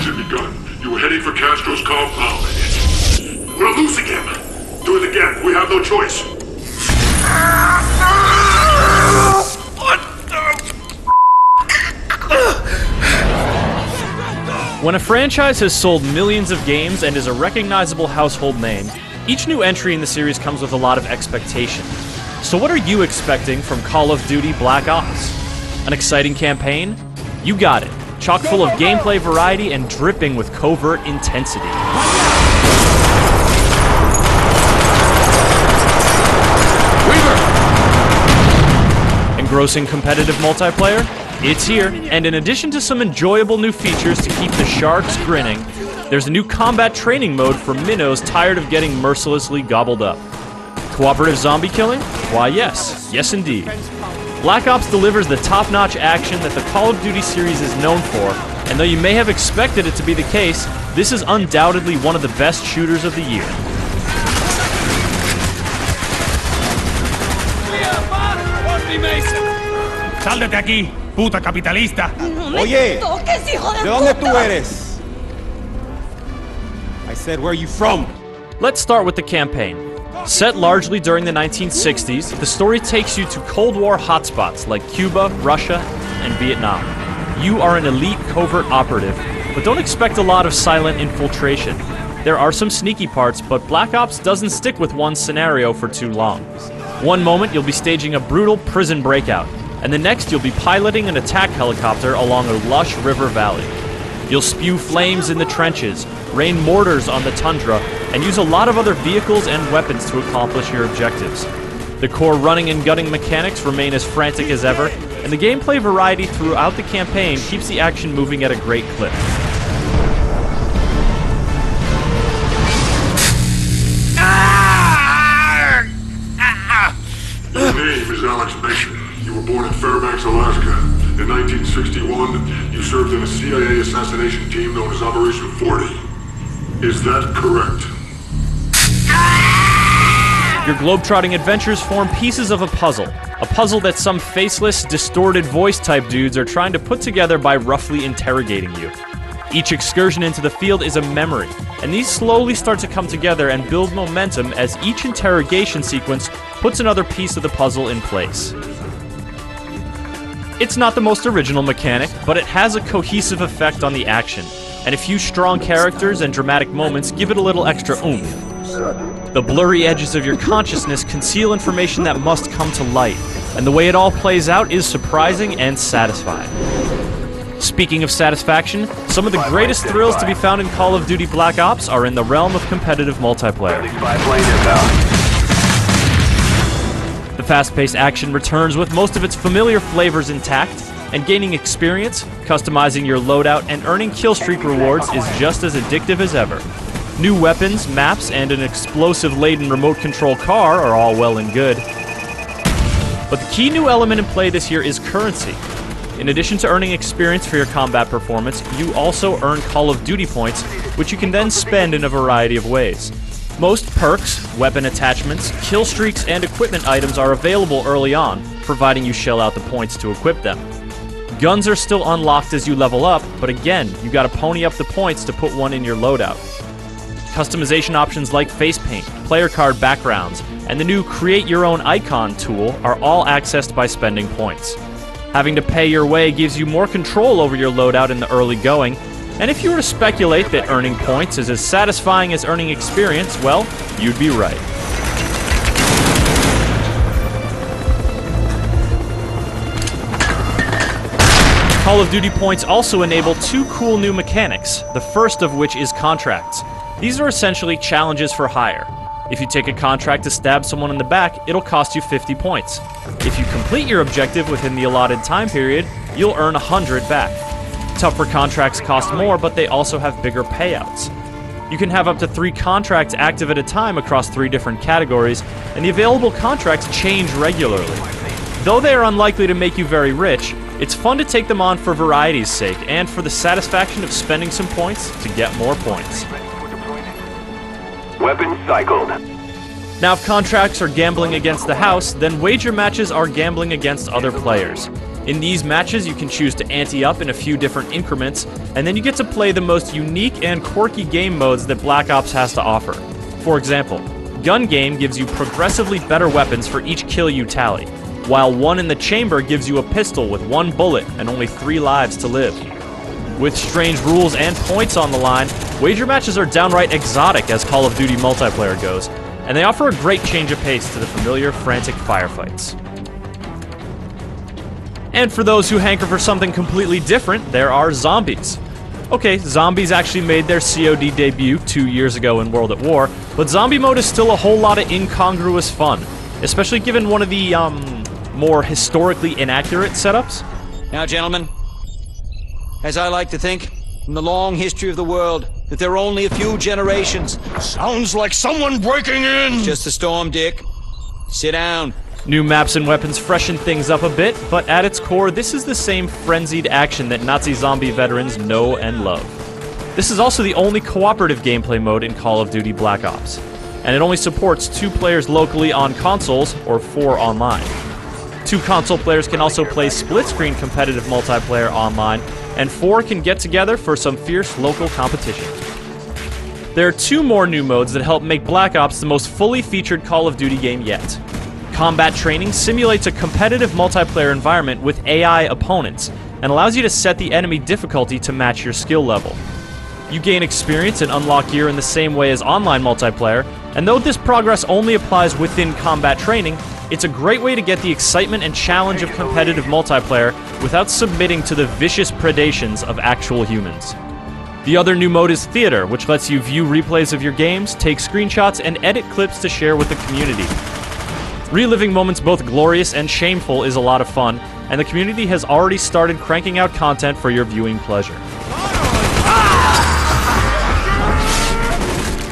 had begun. You were heading for Castro's compound. We're losing him. Do it again. We have no choice. What the? When a franchise has sold millions of games and is a recognizable household name, each new entry in the series comes with a lot of expectation. So what are you expecting from Call of Duty Black Ops? An exciting campaign? You got it. Chock full of gameplay variety and dripping with covert intensity. Engrossing competitive multiplayer? It's here, and in addition to some enjoyable new features to keep the sharks grinning, there's a new combat training mode for minnows tired of getting mercilessly gobbled up. Cooperative zombie killing? Why yes. Yes indeed. Black Ops delivers the top-notch action that the Call of Duty series is known for, and though you may have expected it to be the case, this is undoubtedly one of the best shooters of the year. ¡Sal de aquí, puta capitalista! Oye, ¿de dónde tú eres? I said, where are you from? Let's start with the campaign. Set largely during the 1960s, the story takes you to Cold War hotspots like Cuba, Russia, and Vietnam. You are an elite covert operative, but don't expect a lot of silent infiltration. There are some sneaky parts, but Black Ops doesn't stick with one scenario for too long. One moment you'll be staging a brutal prison breakout, and the next you'll be piloting an attack helicopter along a lush river valley. You'll spew flames in the trenches, rain mortars on the tundra, and use a lot of other vehicles and weapons to accomplish your objectives. The core running and gunning mechanics remain as frantic as ever, and the gameplay variety throughout the campaign keeps the action moving at a great clip. Your name is Alex Mason. You were born in Fairbanks, Alaska. In 1961, you served in a CIA assassination team known as Operation 40. Is that correct? Your globetrotting adventures form pieces of a puzzle that some faceless, distorted voice-type dudes are trying to put together by roughly interrogating you. Each excursion into the field is a memory, and these slowly start to come together and build momentum as each interrogation sequence puts another piece of the puzzle in place. It's not the most original mechanic, but it has a cohesive effect on the action, and a few strong characters and dramatic moments give it a little extra oomph. The blurry edges of your consciousness conceal information that must come to light, and the way it all plays out is surprising and satisfying. Speaking of satisfaction, some of the greatest thrills to be found in Call of Duty Black Ops are in the realm of competitive multiplayer. The fast-paced action returns with most of its familiar flavors intact, and gaining experience, customizing your loadout, and earning killstreak rewards is just as addictive as ever. New weapons, maps, and an explosive-laden remote control car are all well and good. But the key new element in play this year is currency. In addition to earning experience for your combat performance, you also earn Call of Duty points, which you can then spend in a variety of ways. Most perks, weapon attachments, kill streaks, and equipment items are available early on, providing you shell out the points to equip them. Guns are still unlocked as you level up, but again, you gotta pony up the points to put one in your loadout. Customization options like face paint, player card backgrounds, and the new Create Your Own Icon tool are all accessed by spending points. Having to pay your way gives you more control over your loadout in the early going, and if you were to speculate that earning points is as satisfying as earning experience, well, you'd be right. Call of Duty points also enable two cool new mechanics, the first of which is contracts. These are essentially challenges for hire. If you take a contract to stab someone in the back, it'll cost you 50 points. If you complete your objective within the allotted time period, you'll earn 100 back. Tougher contracts cost more, but they also have bigger payouts. You can have up to 3 contracts active at a time across 3 different categories, and the available contracts change regularly. Though they are unlikely to make you very rich, it's fun to take them on for variety's sake, and for the satisfaction of spending some points to get more points. Weapons cycled. Now, if contracts are gambling against the house, then wager matches are gambling against other players. In these matches, you can choose to ante up in a few different increments, and then you get to play the most unique and quirky game modes that Black Ops has to offer. For example, Gun Game gives you progressively better weapons for each kill you tally, while One in the Chamber gives you a pistol with 1 bullet and only 3 lives to live. With strange rules and points on the line, wager matches are downright exotic as Call of Duty multiplayer goes, and they offer a great change of pace to the familiar frantic firefights. And for those who hanker for something completely different, there are zombies. Okay, zombies actually made their COD debut 2 years ago in World at War, but zombie mode is still a whole lot of incongruous fun, especially given one of the, more historically inaccurate setups. Now, gentlemen, as I like to think, in the long history of the world, that there are only a few generations. Sounds like someone breaking in! It's just a storm, Dick. Sit down. New maps and weapons freshen things up a bit, but at its core, this is the same frenzied action that Nazi zombie veterans know and love. This is also the only cooperative gameplay mode in Call of Duty Black Ops, and it only supports 2 players locally on consoles, or 4 online. 2 console players can also play split-screen competitive multiplayer online, and 4 can get together for some fierce local competition. There are 2 more new modes that help make Black Ops the most fully featured Call of Duty game yet. Combat Training simulates a competitive multiplayer environment with AI opponents, and allows you to set the enemy difficulty to match your skill level. You gain experience and unlock gear in the same way as online multiplayer, and though this progress only applies within Combat Training, it's a great way to get the excitement and challenge of competitive multiplayer without submitting to the vicious predations of actual humans. The other new mode is Theater, which lets you view replays of your games, take screenshots, and edit clips to share with the community. Reliving moments both glorious and shameful is a lot of fun, and the community has already started cranking out content for your viewing pleasure.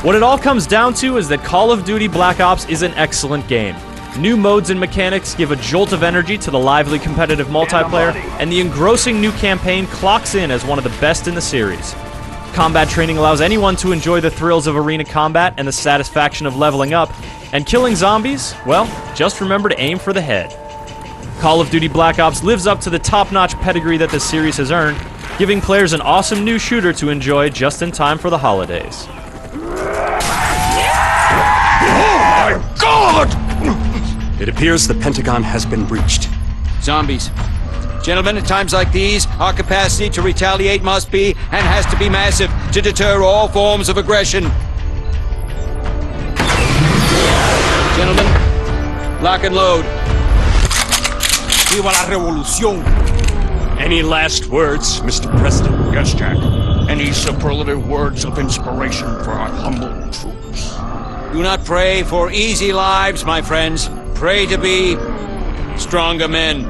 What it all comes down to is that Call of Duty Black Ops is an excellent game. New modes and mechanics give a jolt of energy to the lively competitive multiplayer, and the engrossing new campaign clocks in as one of the best in the series. Combat Training allows anyone to enjoy the thrills of arena combat and the satisfaction of leveling up, and killing zombies, well, just remember to aim for the head. Call of Duty Black Ops lives up to the top-notch pedigree that the series has earned, giving players an awesome new shooter to enjoy just in time for the holidays. Oh my God! It appears the Pentagon has been breached. Zombies. Gentlemen, at times like these, our capacity to retaliate must be, and has to be massive, to deter all forms of aggression. Gentlemen, lock and load. Viva la revolución! Any last words, Mr. President? Yes, Jack. Any superlative words of inspiration for our humble troops? Do not pray for easy lives, my friends. Pray to be stronger men.